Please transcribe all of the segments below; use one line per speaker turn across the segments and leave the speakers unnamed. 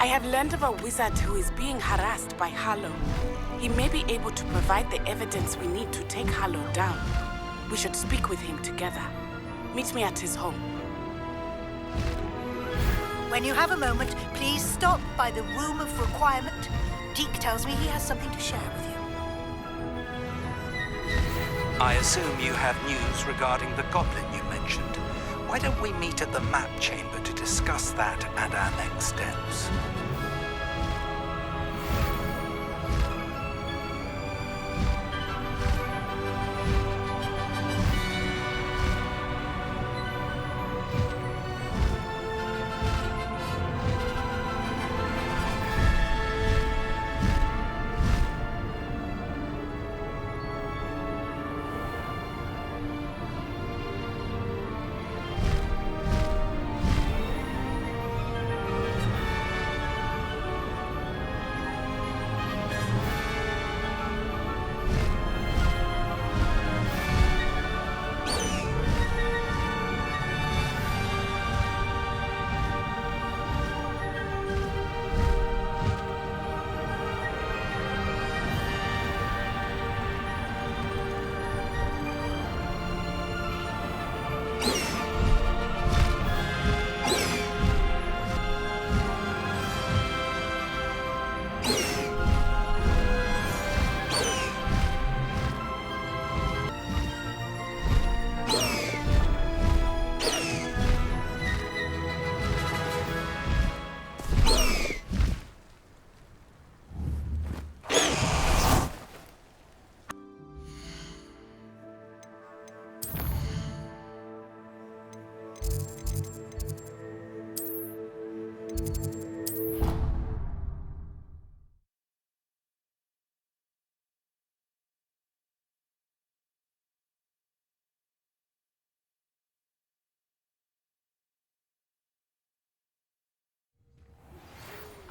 I have learned of a wizard who is being harassed by Harlow. He may be able to provide the evidence we need to take Harlow down. We should speak with him together. Meet me at his home.
When you have a moment, please stop by the Room of Requirement. Deke tells me he has something to share with you.
I assume you have news regarding the goblin you mentioned. Why don't we meet at the map chamber to discuss that and our next steps?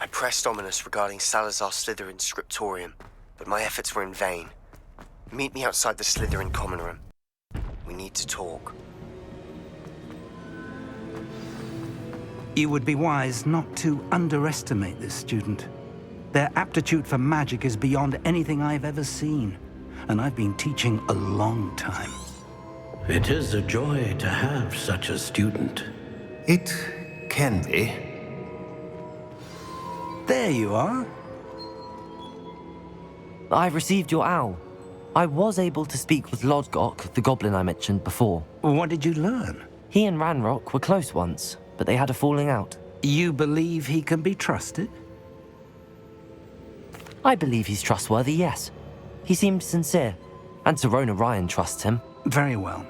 I pressed Ominous regarding Salazar Slytherin's scriptorium, but my efforts were in vain. Meet me outside the Slytherin common room. We need to talk.
You would be wise not to underestimate this student. Their aptitude for magic is beyond anything I've ever seen, and I've been teaching a long time.
It is a joy to have such a student.
It can be.
There you are.
I've received your owl. I was able to speak with Lodgok, the goblin I mentioned before.
What did you learn?
He and Ranrock were close once, but they had a falling out.
You believe he can be trusted?
I believe he's trustworthy, yes. He seemed sincere, and Serona Ryan trusts him.
Very well.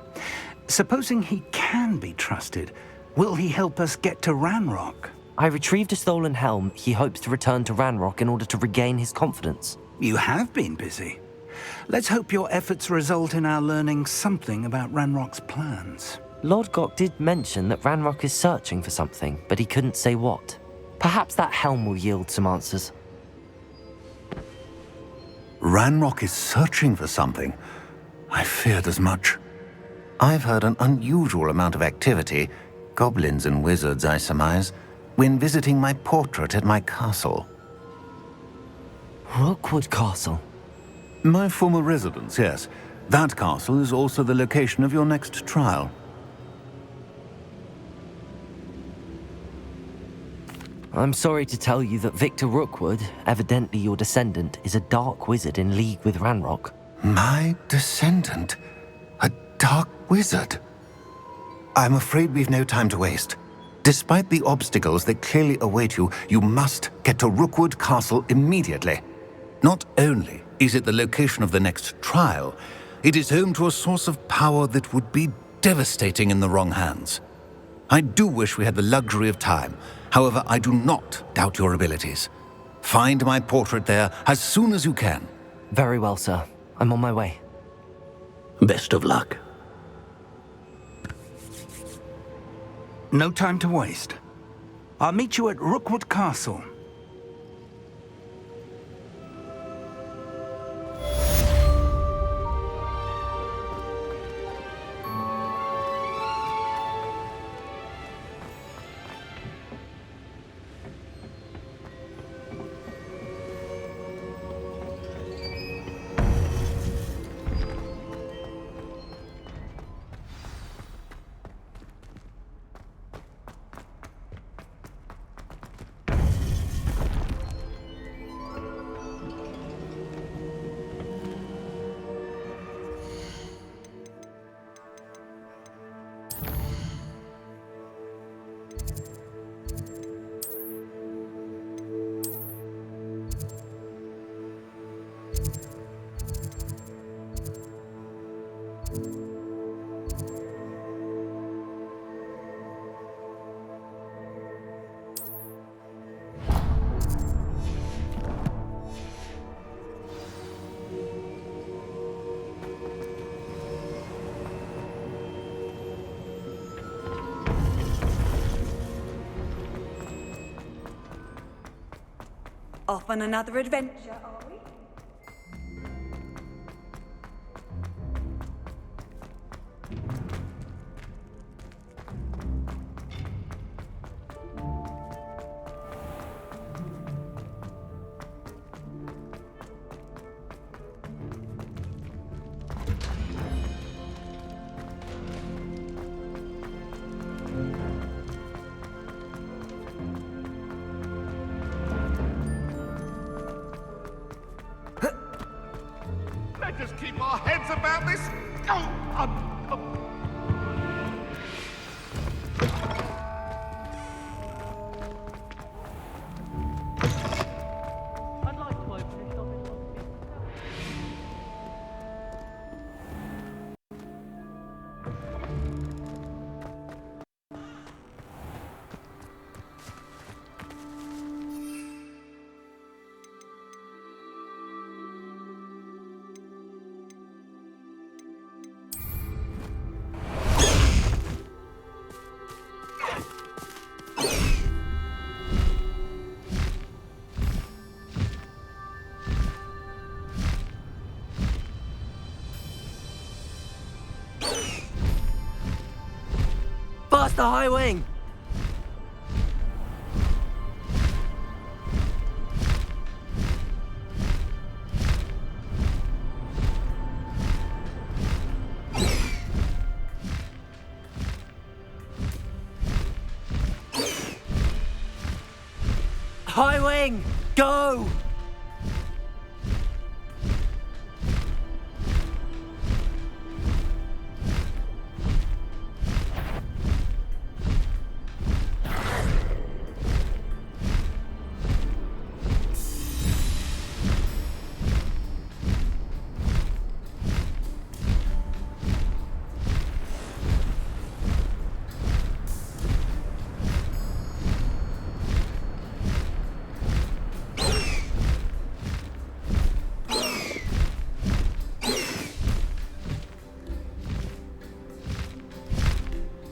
Supposing he can be trusted, will he help us get to Ranrock?
I retrieved a stolen helm he hopes to return to Ranrock in order to regain his confidence.
You have been busy. Let's hope your efforts result in our learning something about Ranrock's plans.
Lodgok did mention that Ranrock is searching for something, but he couldn't say what. Perhaps that helm will yield some answers.
Ranrock is searching for something. I feared as much. I've heard an unusual amount of activity, goblins and wizards, I surmise, when visiting my portrait at my castle.
Rookwood Castle?
My former residence, yes. That castle is also the location of your next trial.
I'm sorry to tell you that Victor Rookwood, evidently your descendant, is a dark wizard in league with Ranrock.
My descendant? A dark wizard? I'm afraid we've no time to waste. Despite the obstacles that clearly await you, you must get to Rookwood Castle immediately. Not only is it the location of the next trial, it is home to a source of power that would be devastating in the wrong hands. I do wish we had the luxury of time. However, I do not doubt your abilities. Find my portrait there as soon as you can.
Very well, sir. I'm on my way.
Best of luck.
No time to waste. I'll meet you at Rookwood Castle.
Off on another adventure, are we?
Let us keep our heads about this.
I'd like to open a shop in Hogsmeade.
Faster, High Wing! High Wing, go!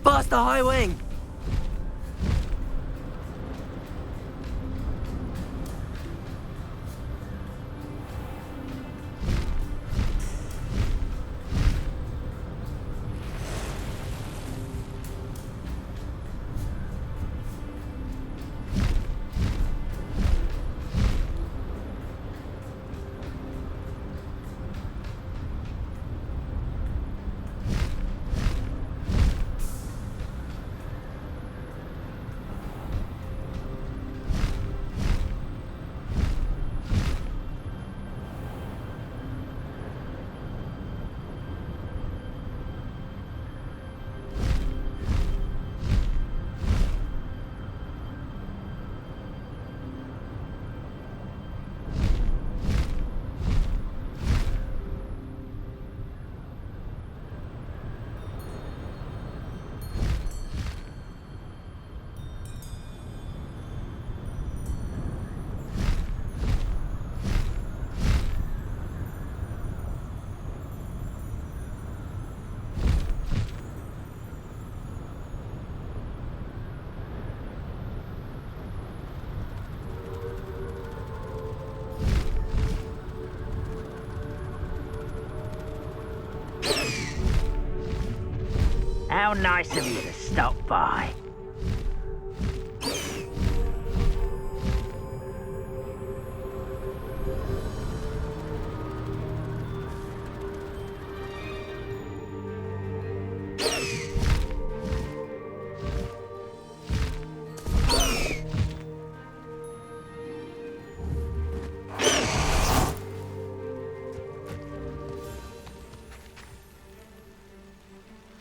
Faster, High Wing!
How nice of you to stop by.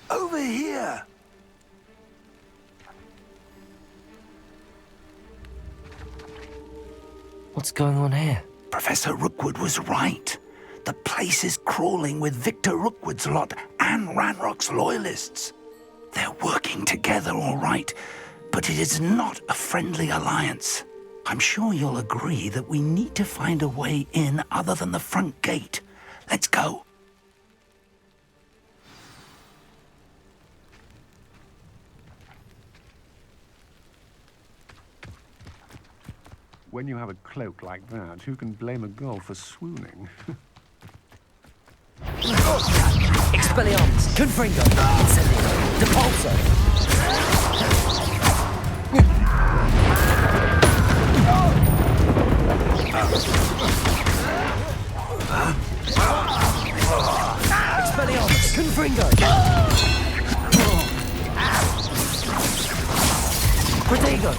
Over here!
What's going on here?
Professor Rookwood was right. The place is crawling with Victor Rookwood's lot and Ranrock's loyalists. They're working together, all right, but it is not a friendly alliance. I'm sure you'll agree that we need to find a way in other than the front gate. Let's go.
When you have a cloak like that, who can blame a girl for swooning?
Expelliarmus, Confringo, Incendio, Depulso. Expelliarmus, Confringo. Protego.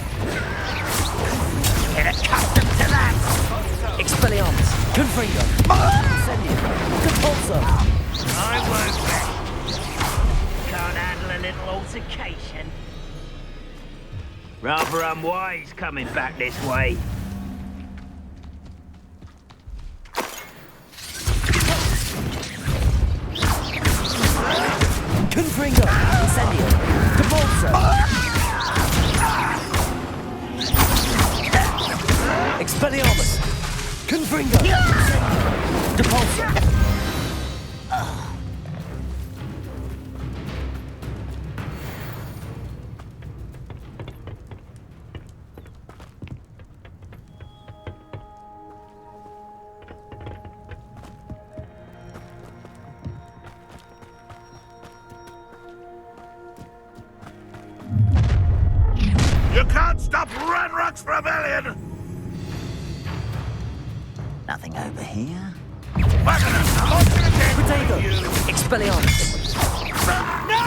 Get accustomed to that!
Expelliarmus, Confringo, Incendio, Depulso.
I won't bet. Can't handle a little altercation. Rather unwise coming back this way.
Confringo, Incendio, Depulso. Expelliarmus, Confringo, Depulso.
You can't stop Ranrock's rebellion!
Nothing over here.
Protego, Expelliarmus.
No!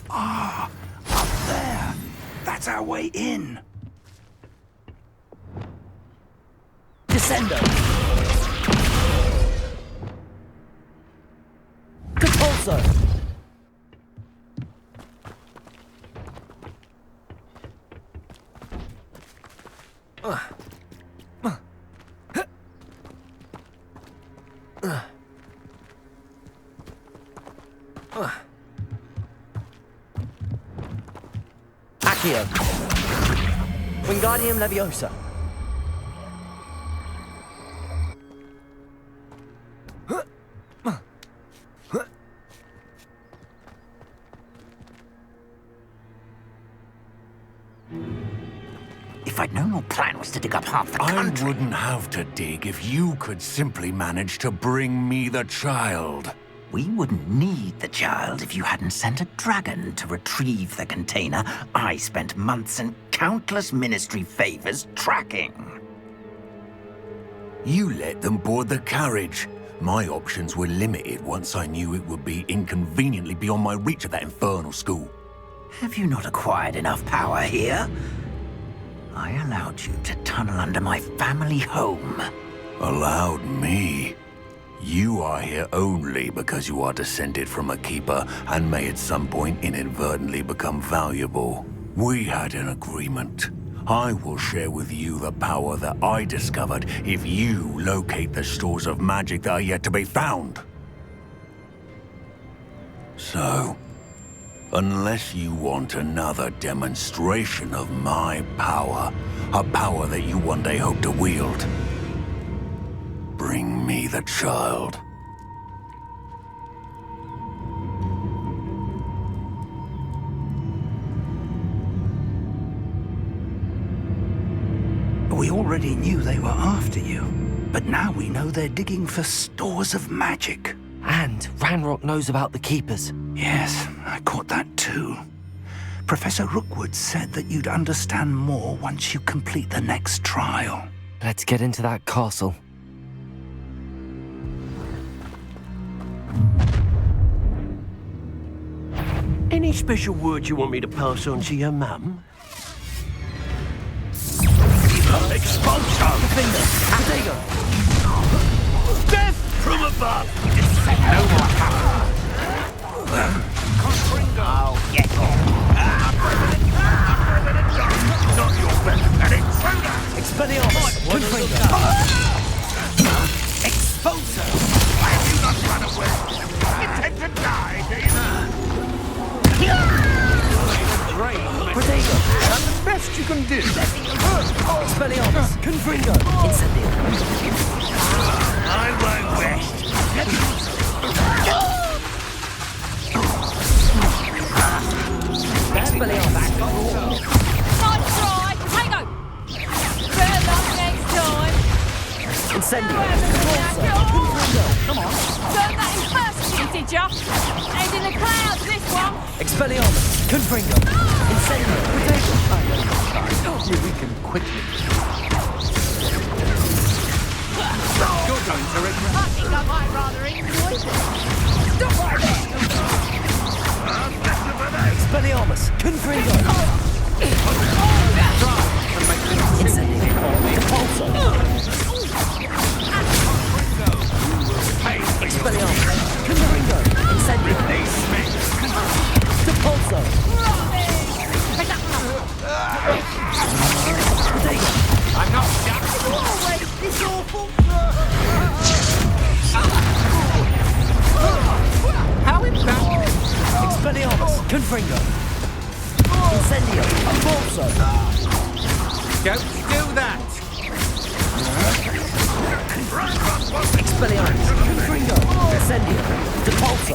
Ah, up there. That's our way in.
Descendo. Depulso. Accio. Wingardium Leviosa.
If I'd known your plan was to dig up half the country...
I wouldn't have to dig if you could simply manage to bring me the child.
We wouldn't need the child if you hadn't sent a dragon to retrieve the container I spent months and countless ministry favors tracking.
You let them board the carriage. My options were limited once I knew it would be inconveniently beyond my reach at that infernal school.
Have you not acquired enough power here? I allowed you to tunnel under my family home.
Allowed me? You are here only because you are descended from a keeper and may at some point inadvertently become valuable. We had an agreement. I will share with you the power that I discovered if you locate the stores of magic that are yet to be found. So, unless you want another demonstration of my power, a power that you one day hope to wield, bring me the child.
We already knew they were after you, but now we know they're digging for stores of magic.
And Ranrock knows about the Keepers.
Yes, I caught that too. Professor Rookwood said that you'd understand more once you complete the next trial.
Let's get into that castle.
Any special words you want me to pass on to your mum?
Expulsion!
Finger! Protego!
Death from above!
No more power!
Oh, get on!
Not your best, an intruder!
Expelliarmus! Confringo!
Expulsion!
Why have you not run away? Intend to die, do you?
Protego!
That's the best you can do.
Expelliarmus! Confringo! Incendio!
I won't rest.
Nice try! Hey, go! Better luck next time!
Incendio!
Come on! Learned that in first year, did ya? And in the clouds, this one!
Expelliarmus! Confringo! Incendio! Potato!
You weaken quickly.
You're going to regret.
I think I might rather enjoy this. Stop right there!
Expelliarmus! Confringo! Incendio! Repulso! Expelliarmus! Confringo! Incendio! Repulso!
I'm not stuck.
Always this awful.
How embarrassing.
Expelliarmus! Confringo! Incendio! Repulso!
Don't do that.
Expelliarmus! Confringo! Incendio! Repulso!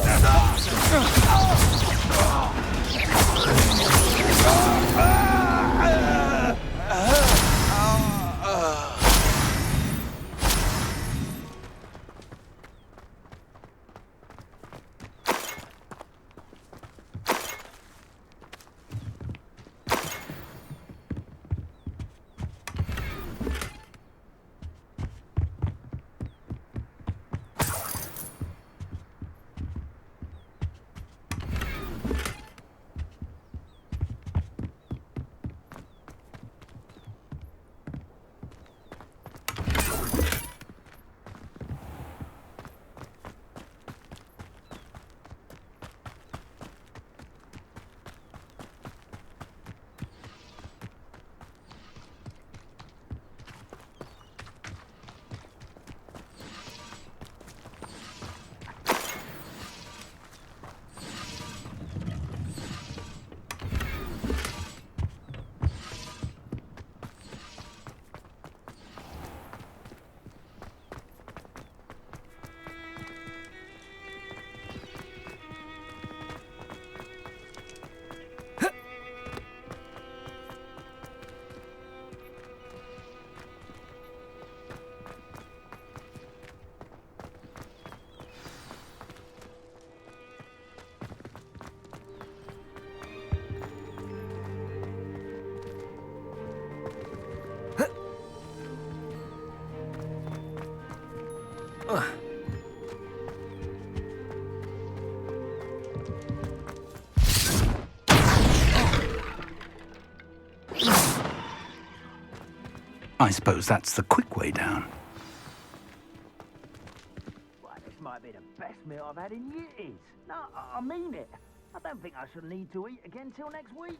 I suppose that's the quick way down.
Well, this might be the best meal I've had in years. No, I mean it. I don't think I shall need to eat again till next week.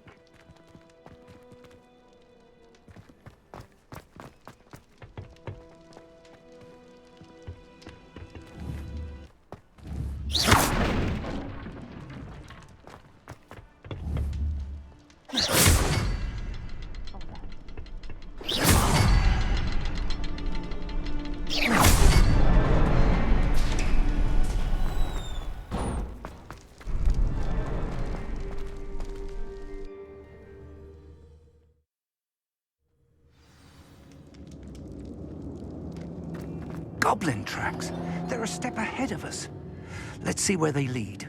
Goblin tracks. They're a step ahead of us. Let's see where they lead.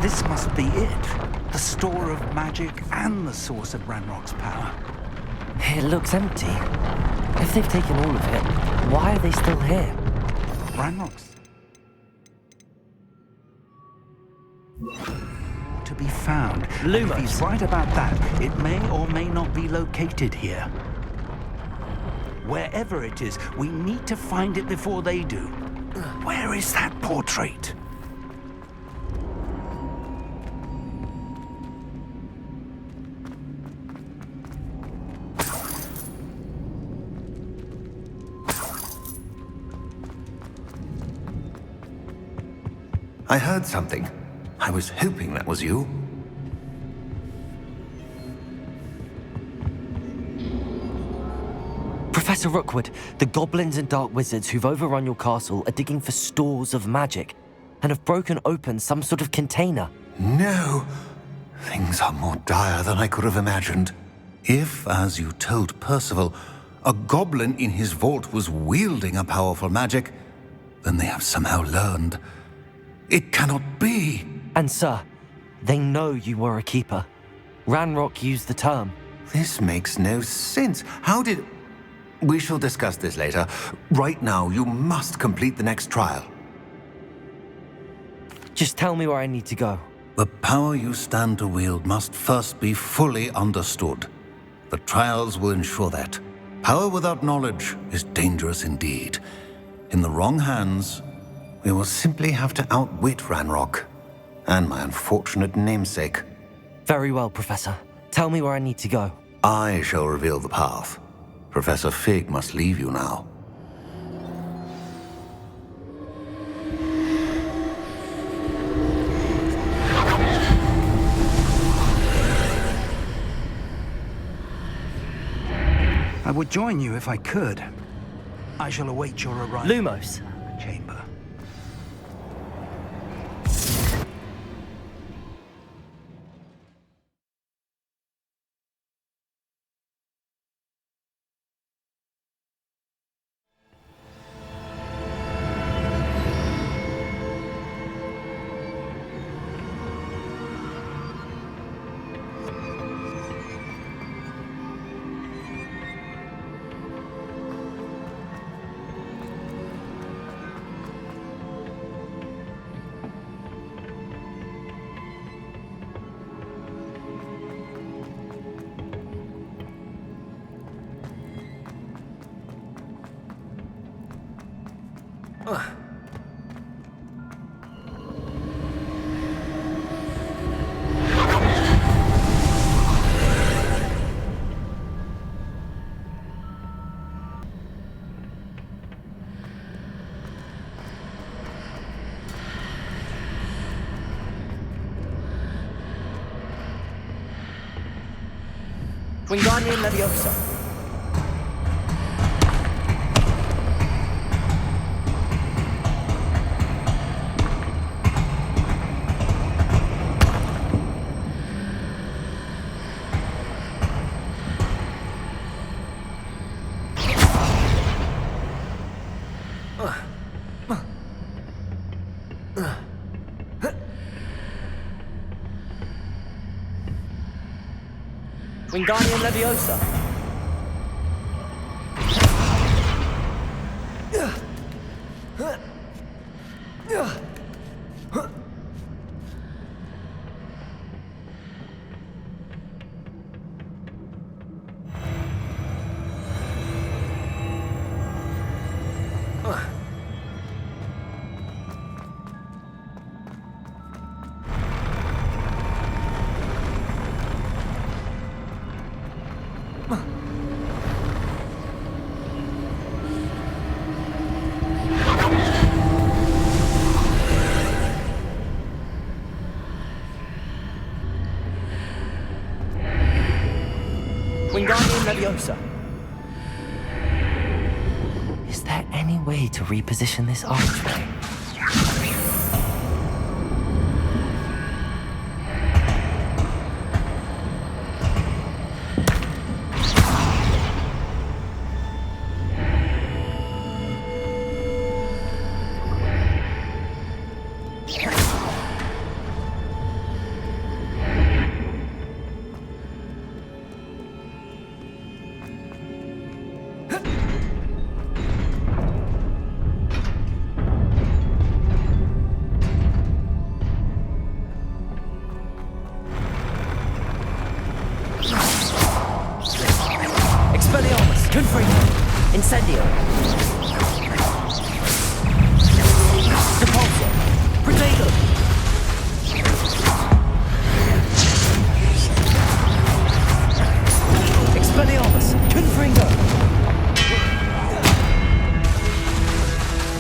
This must be it. The store of magic and the source of Ranrock's power.
It looks empty. If they've taken all of it, why are they still here?
Ranrock's to be found.
Lumos.
If he's right about that, it may or may not be located here. Wherever it is, we need to find it before they do. Where is that portrait?
I heard something. I was hoping that was you.
Professor Professor Rookwood, the goblins and dark wizards who've overrun your castle are digging for stores of magic and have broken open some sort of container.
No! Things are more dire than I could have imagined. If, as you told Percival, a goblin in his vault was wielding a powerful magic, then they have somehow learned. It cannot be!
And sir, they know you were a keeper. Ranrock used the term.
This makes no sense. How did... We shall discuss this later. Right now, you must complete the next trial.
Just tell me where I need to go.
The power you stand to wield must first be fully understood. The trials will ensure that. Power without knowledge is dangerous indeed. In the wrong hands, we will simply have to outwit Ranrock and my unfortunate namesake.
Very well, Professor. Tell me where I need to go.
I shall reveal the path. Professor Fig must leave you now.
I would join you if I could. I shall await your arrival.
Lumos.
Chamber.
Wingardium Leviosa. Wingardium Leviosa. Wingardium Leviosa.
Is there any way to reposition this archway? Incendio. Depulso. Protego. Expelliarmus. Confringo.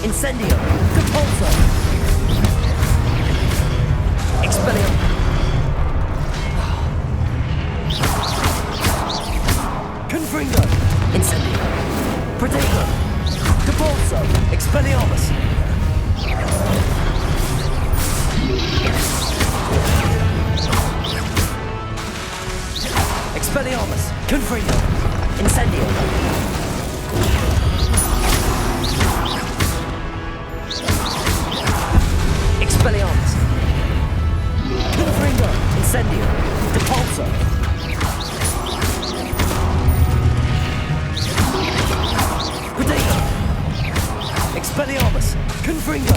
Incendio. Depulso. Expelliarmus. Confringo. Incendio. Protego! Depulso! Expelliarmus! Expelliarmus! Confringo! Incendio! Expelliarmus! Confringo! Incendio! Depulso! Protego! Expelliarmus! Confringo!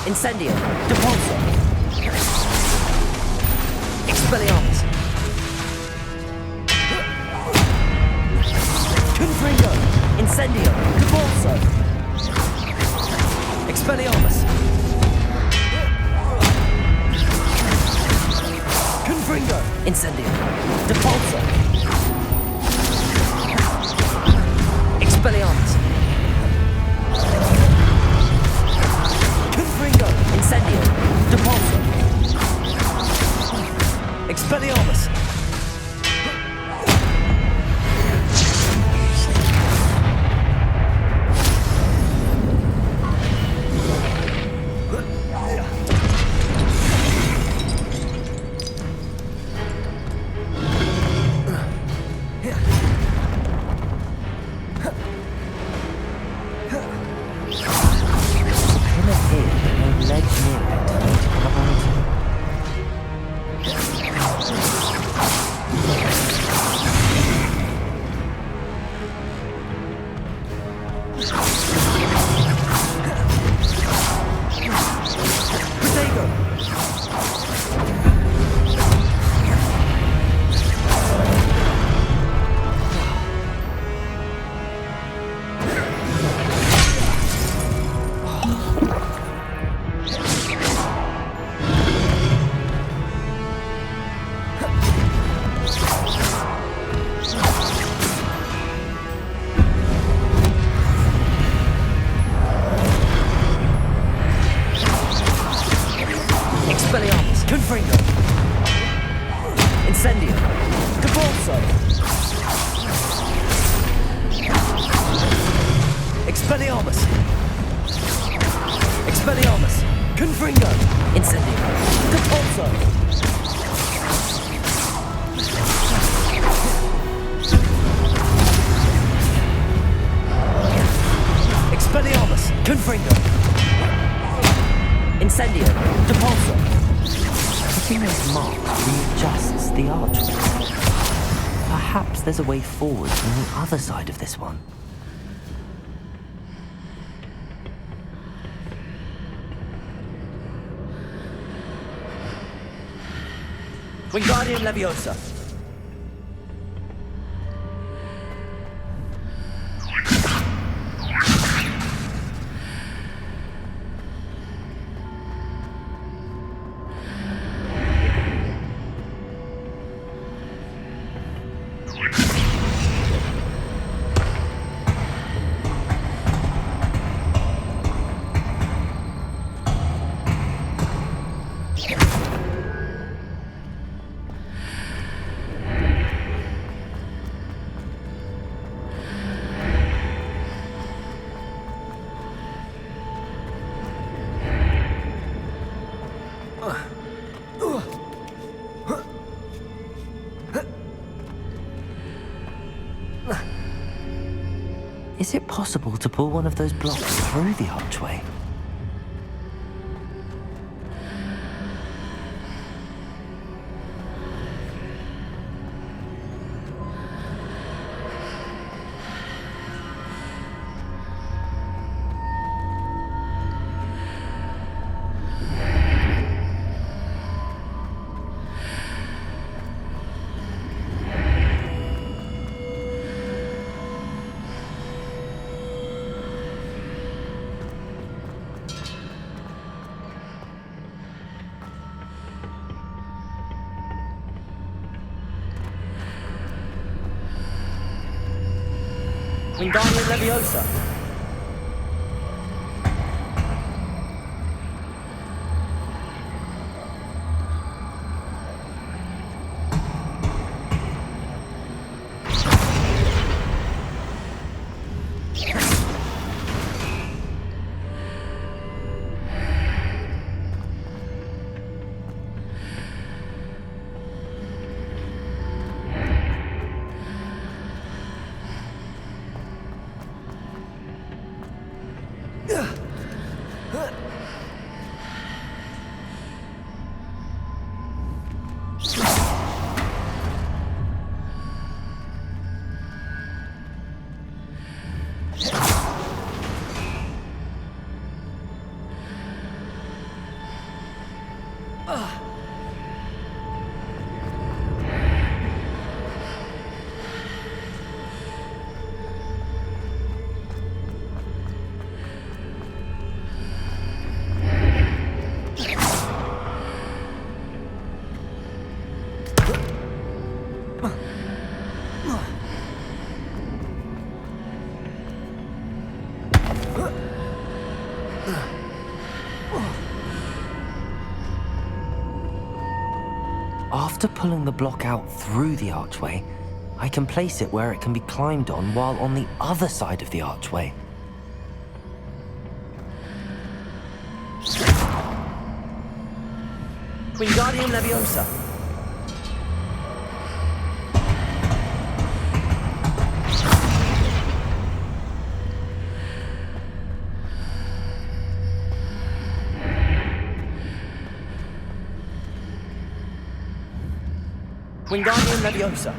Incendio! Depulso! Expelliarmus! Confringo! Incendio! Depulso! Expelliarmus! Confringo! Incendio! Depulso! Expelliarmus! Confringo! Incendio! Depulso! Expelliarmus! Confringo! Incendio! Depulso! Expelliarmus! Expelliarmus! Confringo! Incendio! Depulso! Expelliarmus! Confringo! Incendio! Depulso! The thing marked readjusts the archway. Perhaps there's a way forward from the other side of this one. Wingardium Leviosa! Is it possible to pull one of those blocks through the archway?
Wingardium Leviosa.
After pulling the block out through the archway, I can place it where it can be climbed on while on the other side of the archway.
Wingardium Leviosa. Wingardium Leviosa.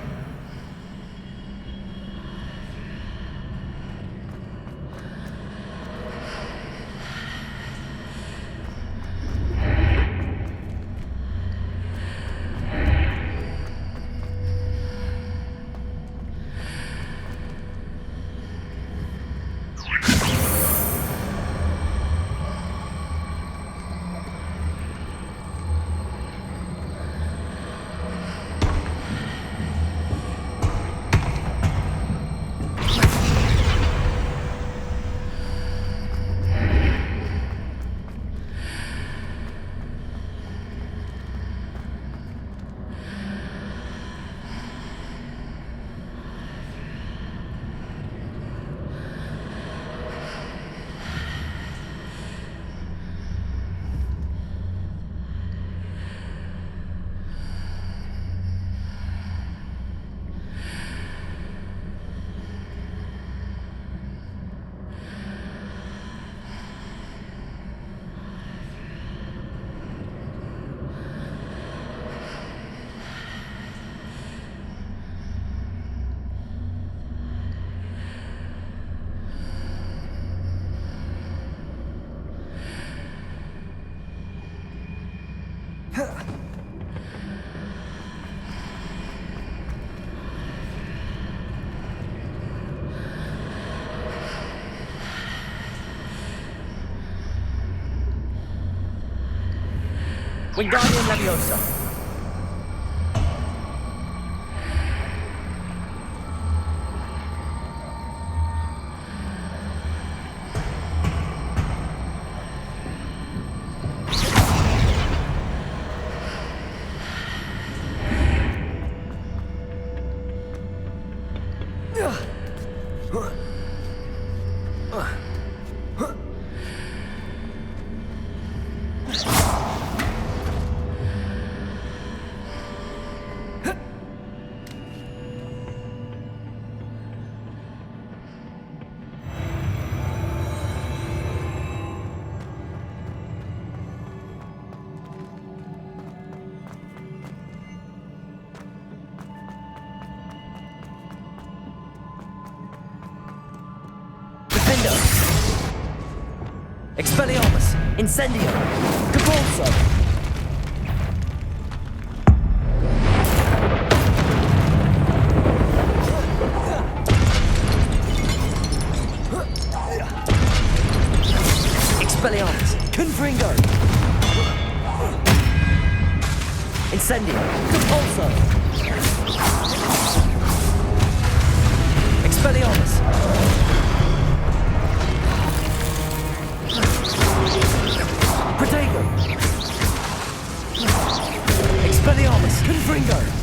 Wingardium Leviosa. Incendio! Depulso! Expelliarmus! Confringo! Incendio! Depulso! Expelliarmus! Protego! Expelliarmus! Confringo!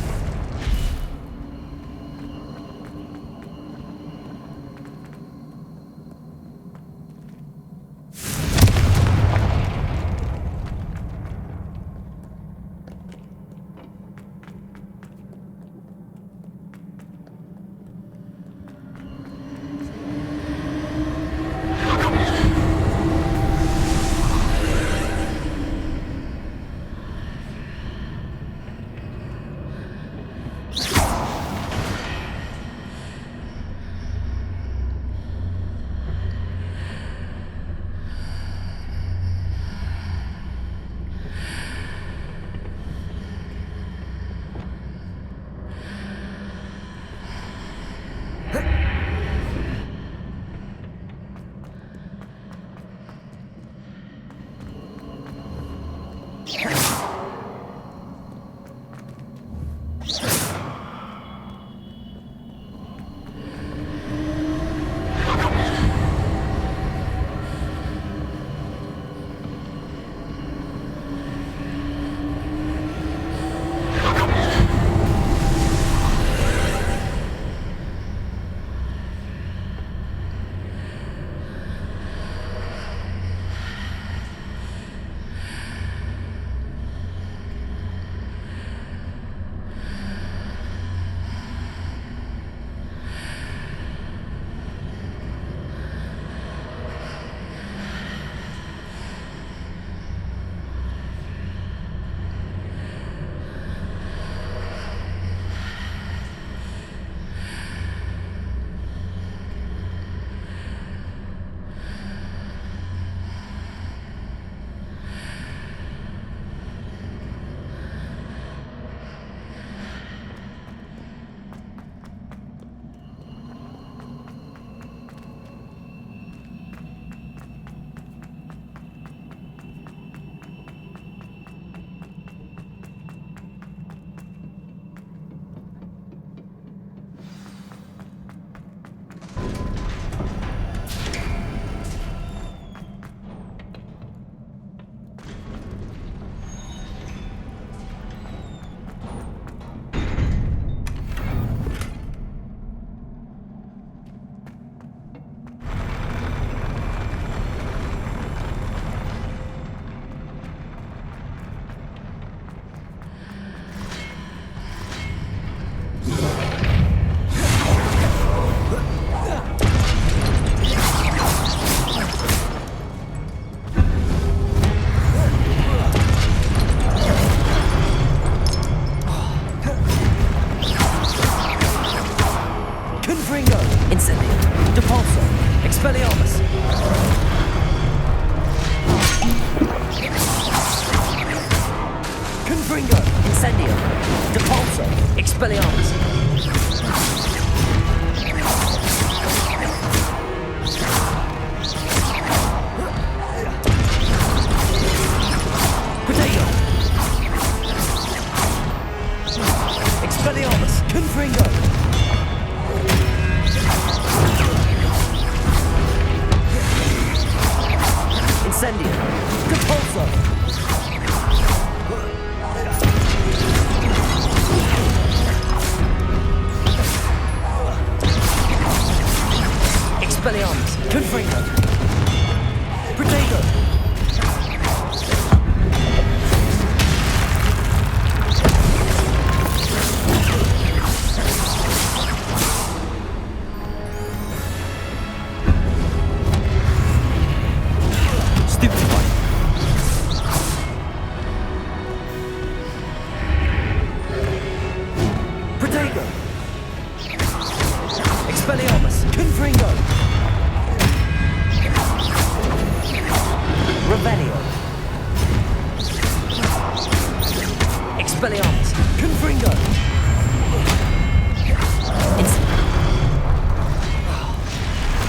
Expelliarmus. Confringo.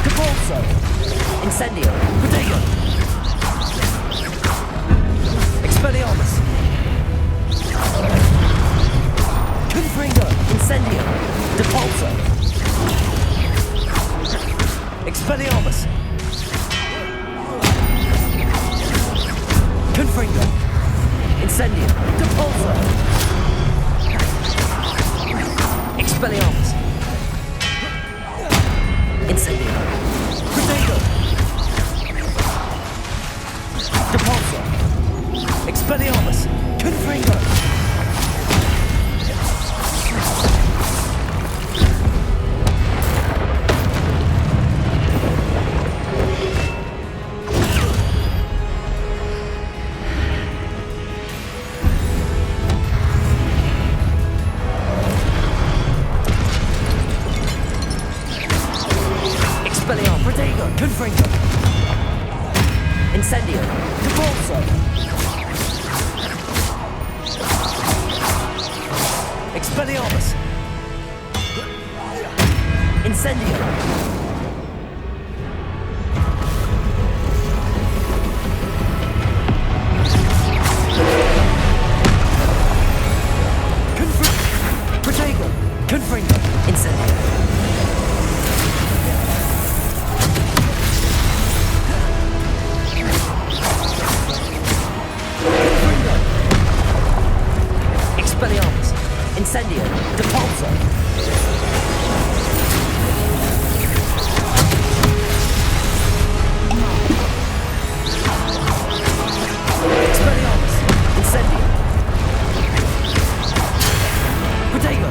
Capulso. Incendio. Protego. Expelliarmus. Confringo. Incendio. Depulso. Expelliarmus. Confringo. Incendio. Depulso. Expelliarmus. Incendio. Protego. Depulso. Expelliarmus. Confringo. Confringo. Incendio. Depulso. Expelliarmus. Incendio. Protego. Confringo. Incendio. Expelliarmus. Incendio. Depulso. Expelliarmus. Incendio. Protego.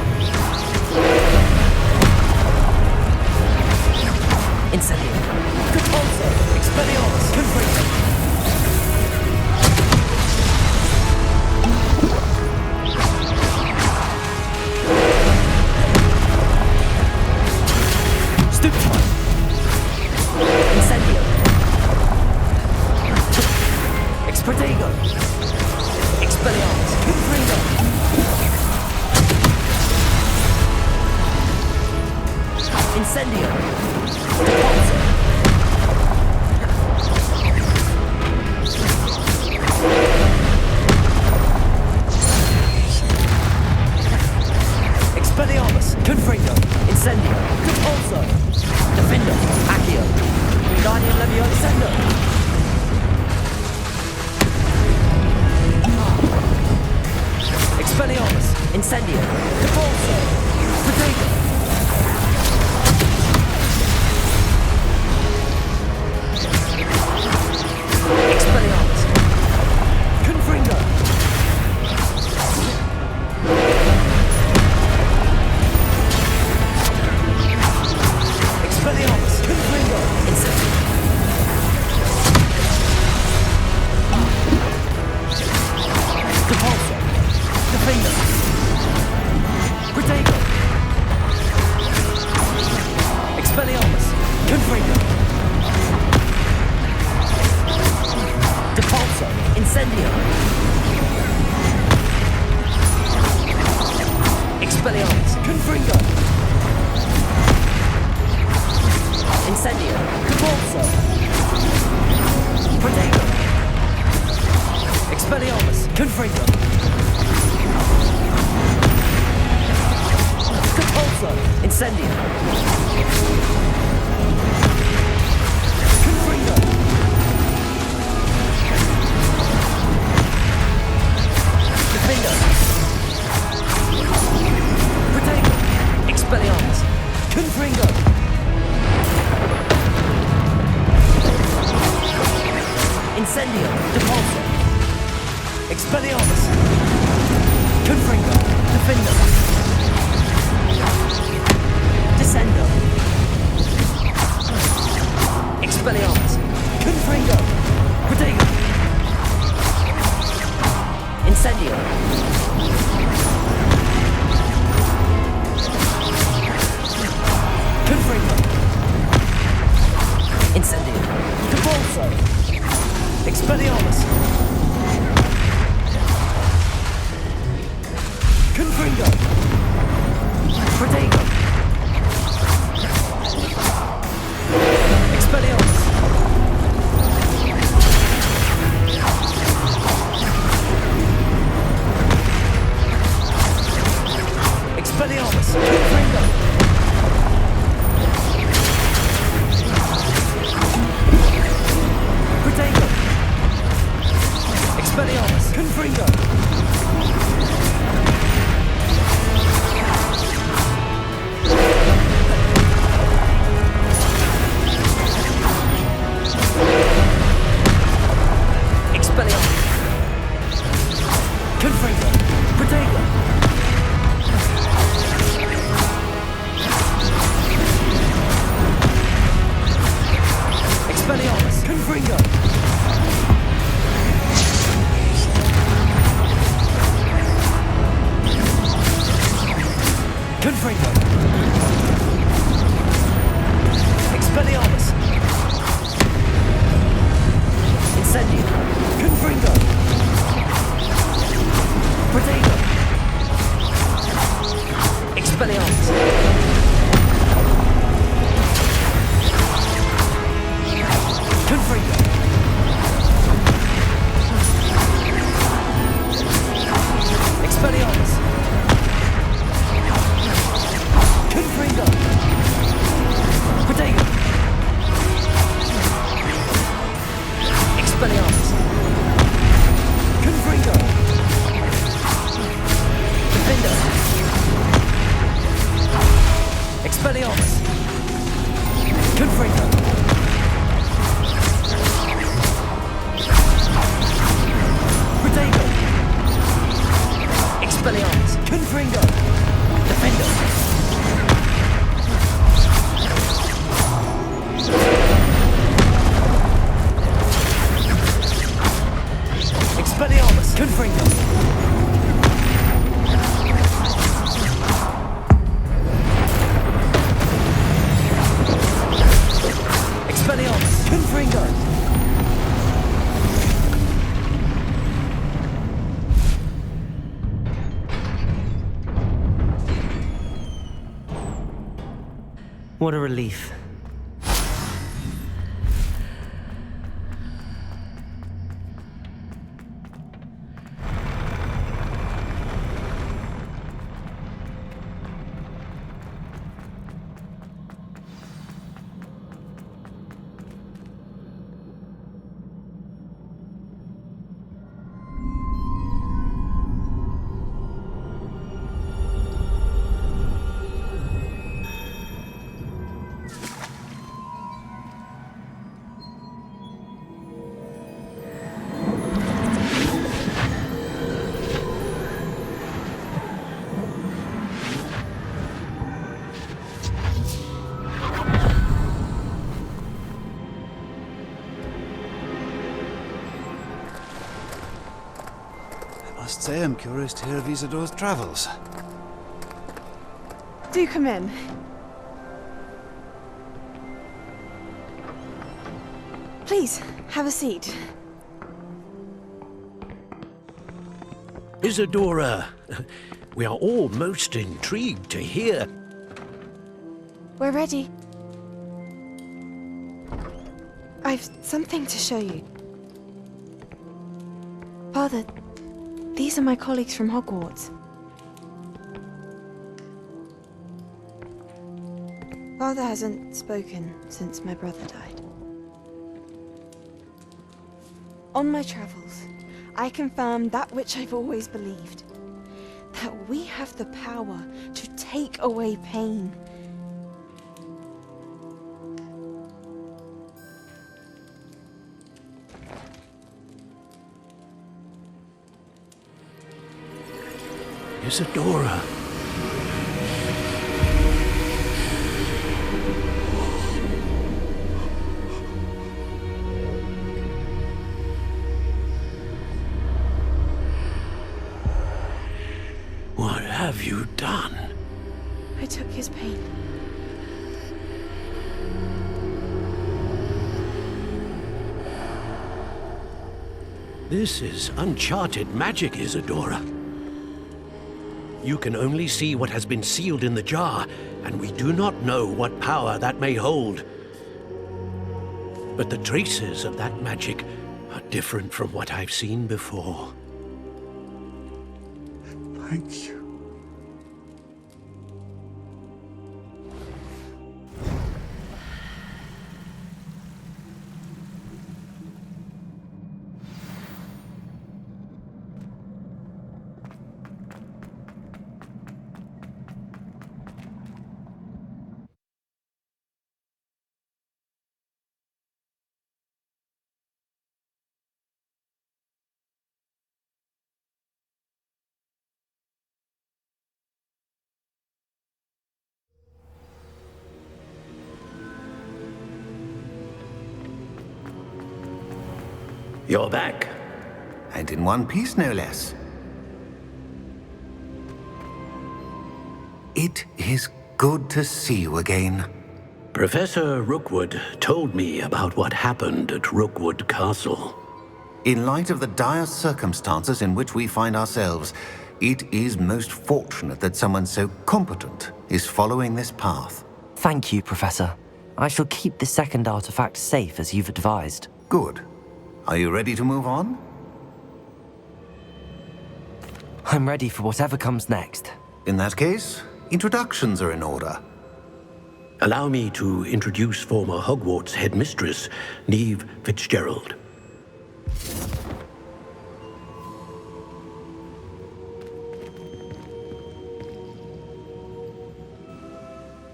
Incendio. Depulso. Expelliarmus. Confringo. Incendio. Protego. Expelliarmus. Confringo. Incendio. Depulso. Expelliarmus. Confringo. Incendio. Depulso. Defendo. Accio. Guardian Levio Descendo. Expelliarmus. Incendio. Depulso. Protego. Expelliarmus. Confringo. Expelliarmus. Confringo. Incendio. Depulso. Defendo. Protego. Expelliarmus. Confringo. Depulso. Incendio. Expelliarmus. Confringo. Incendio. Depulso. Protego. Expelliarmus. Confringo. Depulso. Incendio. Confringo. Defendo. Protego. Expelliarmus. Confringo. Incendio. Depulso. Expelliarmus. Confringo. Defendo. Descendo. Expelliarmus. Confringo. Protego. Incendio. Confringo. Incendio. Depulso. Expelliarmus. Confringo! Protego! Expelliarmus! Confringo! Confringo! Expelliarmus! Incendio! Confringo! Protego! Expelliarmus! Confringo! Expelliarmus! Confringo! Protego! Expelliarmus! Confringo! Defender! Expelliarmus! Confringo! Protego! Expelliarmus! Confringo! Defender! Expelliarmus! Confringo! Expelliarmus! Confringo! What a relief.
I must say I'm curious to hear of Isadore's travels.
Do come in. Please, have a seat.
Isadora, we are all most intrigued to hear.
We're ready. I've something to show you. Father, these are my colleagues from Hogwarts. Father hasn't spoken since my brother died. On my travels, I confirmed that which I've always believed. That we have the power to take away pain.
Isadora. What have you done?
I took his pain.
This is uncharted magic, Isadora. You can only see what has been sealed in the jar, and we do not know what power that may hold. But the traces of that magic are different from what I've seen before.
Thank you.
You're back.
And in one piece, no less. It is good to see you again.
Professor Rookwood told me about what happened at Rookwood Castle.
In light of the dire circumstances in which we find ourselves, it is most fortunate that someone so competent is following this path.
Thank you, Professor. I shall keep the second artifact safe as you've advised.
Good. Are you ready to move on?
I'm ready for whatever comes next.
In that case, introductions are in order.
Allow me to introduce former Hogwarts headmistress, Neve Fitzgerald.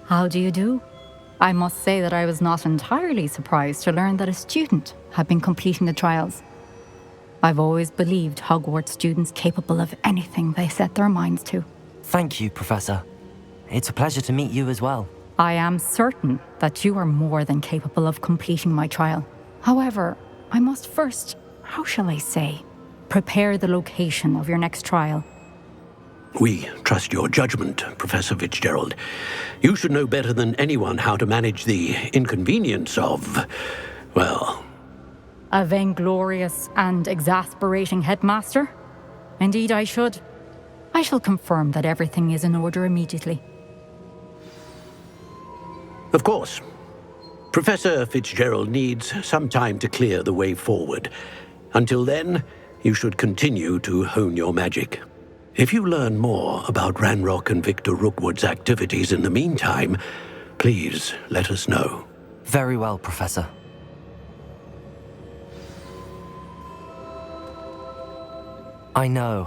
How do you do? I must say that I was not entirely surprised to learn that a student had been completing the trials. I've always believed Hogwarts students capable of anything they set their minds to.
Thank you, Professor. It's a pleasure to meet you as well.
I am certain that you are more than capable of completing my trial. However, I must first, how shall I say, prepare the location of your next trial.
We trust your judgment, Professor Fitzgerald. You should know better than anyone how to manage the inconvenience of, well...
A vainglorious and exasperating headmaster? Indeed I should. I shall confirm that everything is in order immediately.
Of course. Professor Fitzgerald needs some time to clear the way forward. Until then, you should continue to hone your magic. If you learn more about Ranrock and Victor Rookwood's activities in the meantime, please let us know.
Very well, Professor. I know.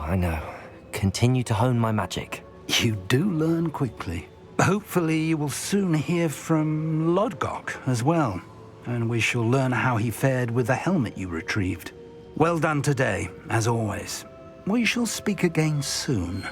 Continue to hone my magic.
You do learn quickly. Hopefully you will soon hear from Lodgok as well, and we shall learn how he fared with the helmet you retrieved. Well done today, as always. We shall speak again soon.